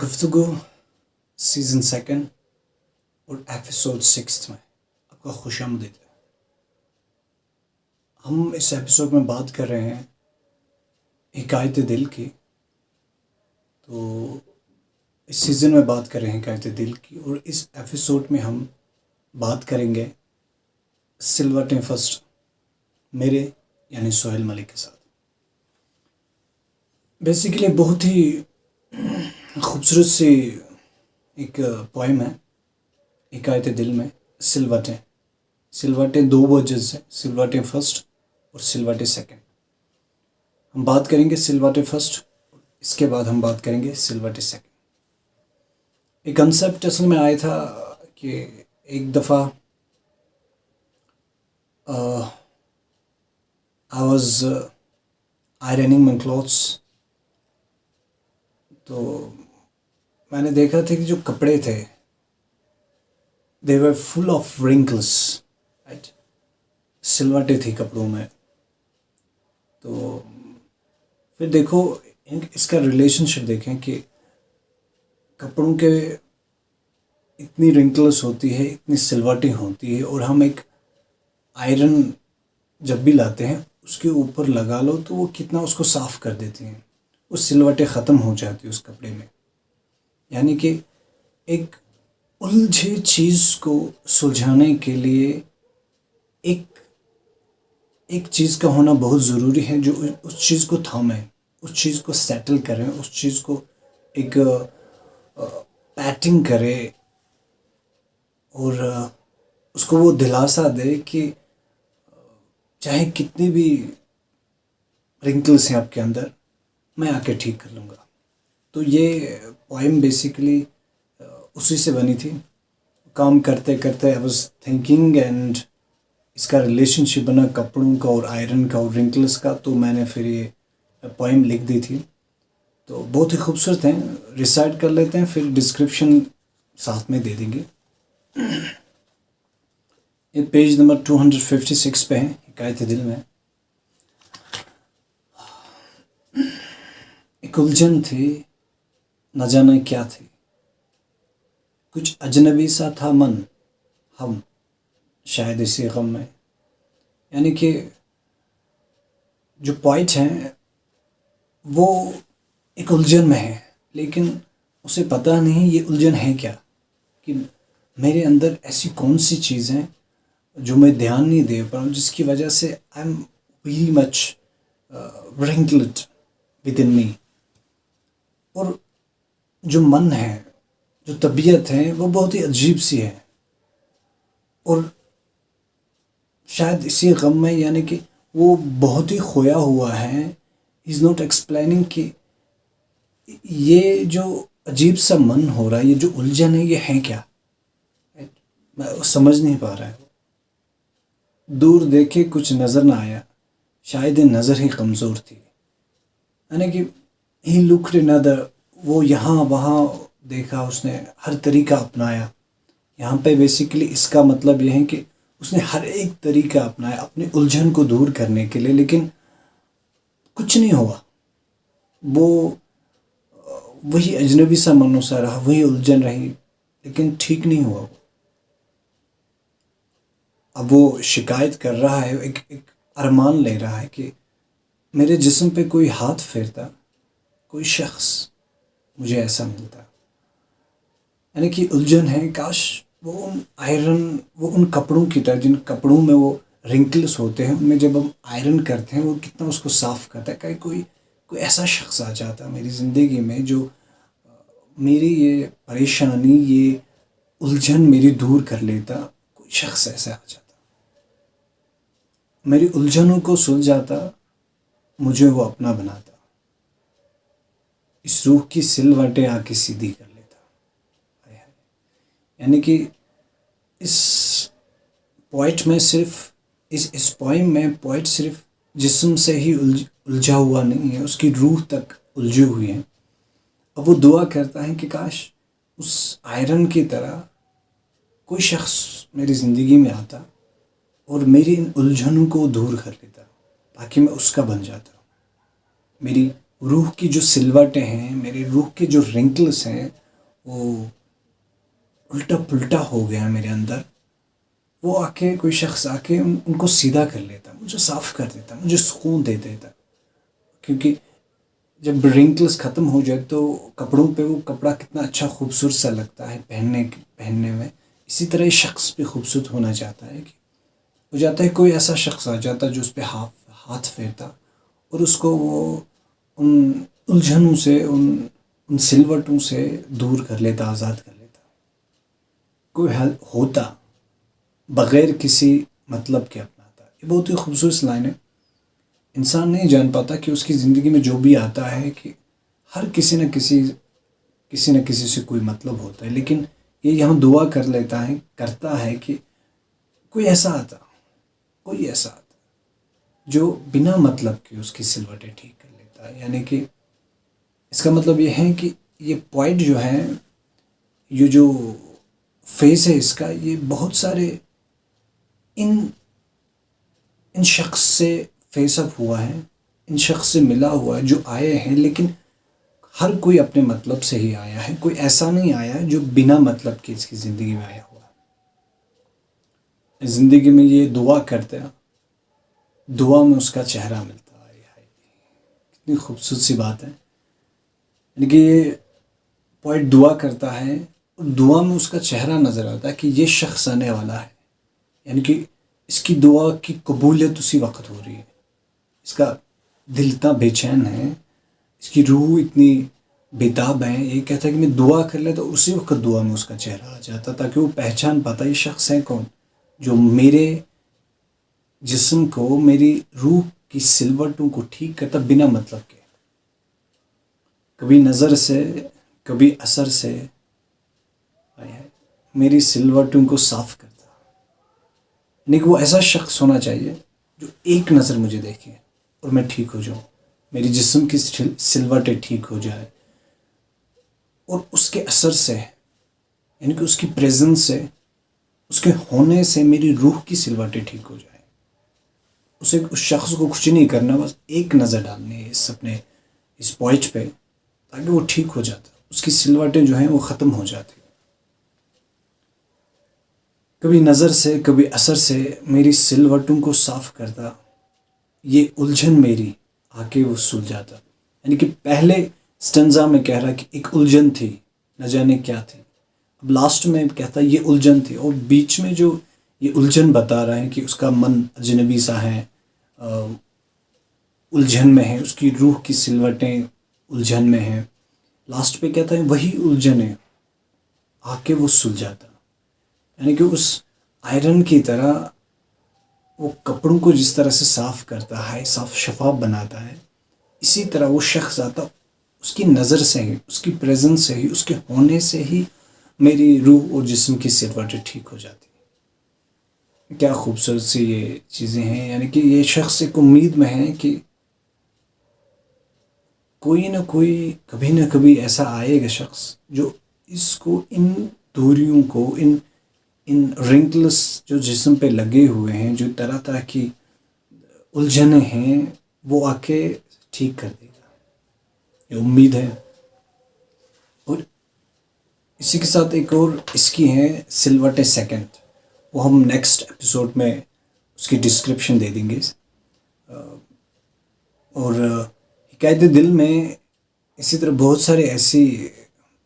گفتگو season second اور episode 6 میں آپ کا خوش آمدید ہے۔ ہم اس ایپیسوڈ میں بات کر رہے ہیں حکایت دل کی۔ تو اس سیزن میں بات کر رہے ہیں حکایت دل کی، اور اس ایپیسوڈ میں ہم بات کریں گے سلوٹیں فرسٹ میرے یعنی سہیل ملک کے ساتھ۔ بیسیکلی بہت ہی خوبصورت سی ایک پوئم ہے حکایت دل میں، سلوٹیں دو ورجز ہیں، سلوٹیں فرسٹ اور سلوٹیں سیکنڈ۔ ہم بات کریں گے سلوٹیں فرسٹ، اس کے بعد ہم بات کریں گے سلوٹیں سیکنڈ۔ ایک کنسیپٹ اصل میں آیا تھا کہ ایک دفعہ I was ironing my clothes، تو میں نے دیکھا تھا کہ جو کپڑے تھے they were full of wrinkles، right؟ سلوٹیں تھی کپڑوں میں۔ تو پھر دیکھو اس کا ریلیشن شپ دیکھیں کہ کپڑوں کے اتنی رنکلس ہوتی ہے، اتنی سلوٹیں ہوتی ہے، اور ہم ایک آئرن جب بھی لاتے ہیں اس کے اوپر لگا لو تو وہ کتنا اس کو صاف کر دیتی ہیں، وہ سلوٹیں ختم ہو جاتی اس کپڑے میں۔ یعنی کہ ایک الجھے چیز کو سلجھانے کے لیے ایک چیز کا ہونا بہت ضروری ہے جو اس چیز کو تھامے، اس چیز کو سیٹل کرے، اس چیز کو ایک پیٹنگ کرے، اور اس کو وہ دلاسا دے کہ چاہے کتنی بھی رنکلس ہیں آپ کے اندر، میں آ کے ٹھیک کر لوں گا۔ تو یہ پوئم بیسیکلی اسی سے بنی تھی۔ کام کرتے کرتے I was thinking اینڈ اس کا ریلیشن شپ بنا کپڑوں کا اور آئرن کا اور رنکلس کا، تو میں نے پھر یہ پوئم لکھ دی تھی۔ تو بہت ہی خوبصورت ہیں، ریسائٹ کر لیتے ہیں، پھر ڈسکرپشن ساتھ میں دے دیں گے۔ یہ پیج نمبر 256 پہ ہے حکایت دل میں۔ ایک الجھن تھی، نہ جانے کیا تھی، کچھ اجنبی سا تھا من ہم شاید اسی غم میں۔ یعنی کہ جو پوائٹ ہیں وہ ایک الجھن میں ہے، لیکن اسے پتہ نہیں یہ الجھن ہے کیا، کہ میرے اندر ایسی کون سی چیز ہیں جو میں دھیان نہیں دے پا رہا ہوں، جس کی وجہ سے I am very much wrinkled within me۔ اور جو من ہے، جو طبیعت ہے، وہ بہت ہی عجیب سی ہے، اور شاید اسی غم میں، یعنی کہ وہ بہت ہی کھویا ہوا ہے۔ از ناٹ ایکسپلیننگ کہ یہ جو عجیب سا من ہو رہا ہے، یہ جو الجھن ہے، یہ ہے کیا، میں سمجھ نہیں پا رہا ہے۔ دور دیکھے کچھ نظر نہ آیا، شاید نظر ہی کمزور تھی۔ یعنی کہ ہی لکڈ another، وہ یہاں وہاں دیکھا، اس نے ہر طریقہ اپنایا۔ یہاں پہ بیسیکلی اس کا مطلب یہ ہے کہ اس نے ہر ایک طریقہ اپنایا اپنے الجھن کو دور کرنے کے لیے، لیکن کچھ نہیں ہوا۔ وہی اجنبی سا منو سا رہا، وہی الجھن رہی، لیکن ٹھیک نہیں ہوا۔ اب وہ شکایت کر رہا ہے، ایک ارمان لے رہا ہے کہ میرے جسم پہ کوئی ہاتھ پھیرتا، کوئی شخص مجھے ایسا ملتا۔ یعنی کہ الجھن ہے، کاش وہ ان کپڑوں کی طرح، جن کپڑوں میں وہ رنکلس ہوتے ہیں، ان میں جب ہم آئرن کرتے ہیں وہ کتنا اس کو صاف کرتا ہے، کہ کوئی ایسا شخص آ جاتا میری زندگی میں جو میری یہ پریشانی، یہ الجھن میری دور کر لیتا۔ کوئی شخص ایسا آ جاتا، میری الجھنوں کو سلجھاتا، مجھے وہ اپنا بناتا، اس روح کی سلوٹیں آ کے سیدھی کر لیتا۔ یعنی کہ اس پوائٹ میں صرف اس پوائم میں پوائٹ صرف جسم سے ہی الجھا ہوا نہیں ہے، اس کی روح تک الجھی ہوئی ہے۔ اب وہ دعا کرتا ہے کہ کاش اس آئرن کی طرح کوئی شخص میری زندگی میں آتا اور میری ان الجھنوں کو دور کر لیتا، تاکہ میں اس کا بن جاتا، میری روح کی جو سلوٹیں ہیں، میرے روح کے جو رنکلس ہیں، وہ الٹا پلٹا ہو گیا میرے اندر. وہ آ کے کوئی شخص آ کے ان کو سیدھا کر لیتا، مجھے صاف کر دیتا، مجھے سکون دے دیتا. کیونکہ جب رنکلس ختم ہو جائے تو کپڑوں پہ وہ کپڑا کتنا اچھا خوبصورت سا لگتا ہے پہننے میں. اسی طرح یہ شخص بھی خوبصورت ہونا چاہتا ہے. کہ ہو جاتا ہے کوئی ایسا شخص آ جاتا جو اس پہ ہاتھ پھیرتا اور اس کو وہ ان الجھنوں سے، ان سلوٹوں سے دور کر لیتا، آزاد کر لیتا. کوئی حل ہوتا بغیر کسی مطلب کے اپناتا. یہ بہت ہی خوبصورت لائن ہے. انسان نہیں جان پاتا کہ اس کی زندگی میں جو بھی آتا ہے کہ ہر کسی نہ کسی سے کوئی مطلب ہوتا ہے. لیکن یہ یہاں دعا کرتا ہے کہ کوئی ایسا آتا جو بنا مطلب کے اس کی سلوٹیں ٹھیک کر لیتا ہے. یعنی کہ اس کا مطلب یہ ہے کہ یہ پوائنٹ جو ہے، یہ جو فیس ہے اس کا، یہ بہت سارے ان شخص سے فیس اپ ہوا ہے، ان شخص سے ملا ہوا ہے جو آئے ہیں. لیکن ہر کوئی اپنے مطلب سے ہی آیا ہے. کوئی ایسا نہیں آیا جو بنا مطلب کے اس کی زندگی میں آیا ہوا. زندگی میں یہ دعا کرتے ہیں، دعا میں اس کا چہرہ ملتا ہے. کتنی خوبصورت سی بات ہے. یعنی کہ یہ پوائٹ دعا کرتا ہے اور دعا میں اس کا چہرہ نظر آتا ہے کہ یہ شخص آنے والا ہے. یعنی کہ اس کی دعا کی قبولیت اسی وقت ہو رہی ہے. اس کا دل اتنا بے چین ہے، اس کی روح اتنی بےتاب ہے. یہ کہتا ہے کہ میں دعا کر لیتا، اسی وقت دعا میں اس کا چہرہ آ جاتا تاکہ وہ پہچان پاتا یہ شخص ہے کون، جو میرے جسم کو، میری روح کی سلوٹوں کو ٹھیک کرتا بنا مطلب کے. کبھی نظر سے، کبھی اثر سے میری سلوٹوں کو صاف کرتا. یعنی کہ وہ ایسا شخص ہونا چاہیے جو ایک نظر مجھے دیکھے اور میں ٹھیک ہو جاؤں، میری جسم کی سلوٹیں ٹھیک ہو جائے، اور اس کے اثر سے، یعنی کہ اس کی پریزنس سے، اس کے ہونے سے میری روح کی سلوٹیں ٹھیک ہو جائیں. اس شخص کو کچھ نہیں کرنا، بس ایک نظر ڈالنی ہے اس پوائنٹ پہ تاکہ وہ ٹھیک ہو جاتا، اس کی سلوٹیں جو ہیں وہ ختم ہو جاتی. کبھی نظر سے، کبھی اثر سے میری سلوٹوں کو صاف کرتا، یہ الجھن میری آ کے وہ سلجھاتا. یعنی کہ پہلے سٹنزا میں کہہ رہا کہ ایک الجھن تھی، نہ جانے کیا تھی. اب لاسٹ میں کہتا یہ الجھن تھی، اور بیچ میں جو یہ الجھن بتا رہا ہے کہ اس کا من اجنبی سا ہے، الجھن میں ہے، اس کی روح کی سلوٹیں الجھن میں ہیں. لاسٹ پہ کہتا ہے وہی الجھن ہے آ کے وہ سلجھاتا. یعنی کہ اس آئرن کی طرح وہ کپڑوں کو جس طرح سے صاف کرتا ہے، صاف شفاف بناتا ہے، اسی طرح وہ شخص آتا، اس کی نظر سے ہی، اس کی پریزنس سے ہی، اس کے ہونے سے ہی میری روح اور جسم کی سلوٹیں ٹھیک ہو جاتی. کیا خوبصورت سی یہ چیزیں ہیں. یعنی کہ یہ شخص ایک امید میں ہے کہ کوئی نہ کوئی، کبھی نہ کبھی ایسا آئے گا شخص جو اس کو، ان دوریوں کو، ان رنکلس جو جسم پہ لگے ہوئے ہیں، جو طرح طرح کی الجھنیں ہیں، وہ آ کے ٹھیک کر دے گا. یہ امید ہے. اور اسی کے ساتھ ایک اور اس کی ہیں سلوٹیں سیکنڈ، وہ ہم نیکسٹ ایپیسوڈ میں اس کی ڈسکرپشن دے دیں گے. اور حکایت دل میں اسی طرح بہت سارے ایسی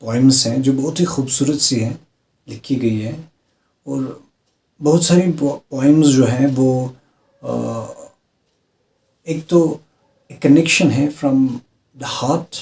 پوائمس ہیں جو بہت ہی خوبصورت سی ہیں، لکھی گئی ہے. اور بہت ساری پوائمز جو ہیں وہ ایک تو ایک کنیکشن ہے from the heart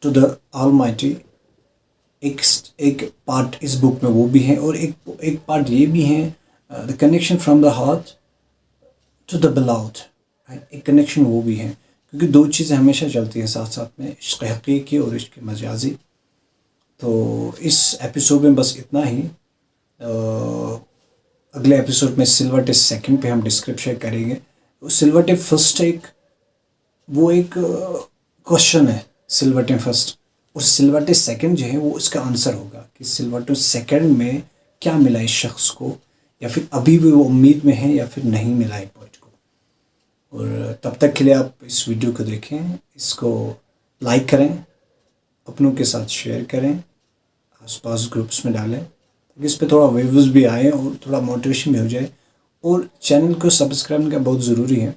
to the almighty. ایک پارٹ اس بک میں وہ بھی ہے، اور ایک پارٹ یہ بھی ہے، the connection from the heart to the blood. ایک کنیکشن وہ بھی ہے، کیونکہ دو چیزیں ہمیشہ چلتی ہیں ساتھ ساتھ میں، عشق حقیقی اور عشق مجازی. تو اس ایپیسوڈ میں بس اتنا ہی. اگلے ایپیسوڈ میں سلوٹیں سیکنڈ پہ ہم ڈسکرپشن کریں گے. سلوٹیں فرسٹ وہ ایک کوشچن ہے، سلوٹیں فرسٹ، اور سلوٹیں سیکنڈ جو ہے وہ اس کا آنسر ہوگا کہ سلوٹیں سیکنڈ میں کیا ملا اس شخص کو، یا پھر ابھی بھی وہ امید میں ہے، یا پھر نہیں ملا ہے پوائنٹ کو. اور تب تک کے لیے آپ اس ویڈیو کو دیکھیں، اس کو لائک کریں، اپنوں کے ساتھ شیئر کریں، آس پاس گروپس میں ڈالیں تاکہ اس پہ تھوڑا ویوز بھی آئیں اور تھوڑا موٹیویشن بھی ہو جائے. اور چینل کو سبسکرائب کرنا بہت ضروری ہے،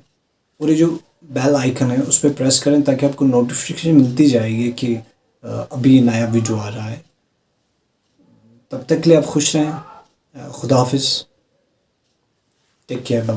اور یہ جو بیل آئیکن ہے اس پہ پریس کریں تاکہ آپ کو نوٹیفیکیشن ملتی جائے گی کہ ابھی نیا ویڈیو آ رہا ہے. تب تک کے لیے آپ خوش رہیں. خدا حافظ. Take care. بائے.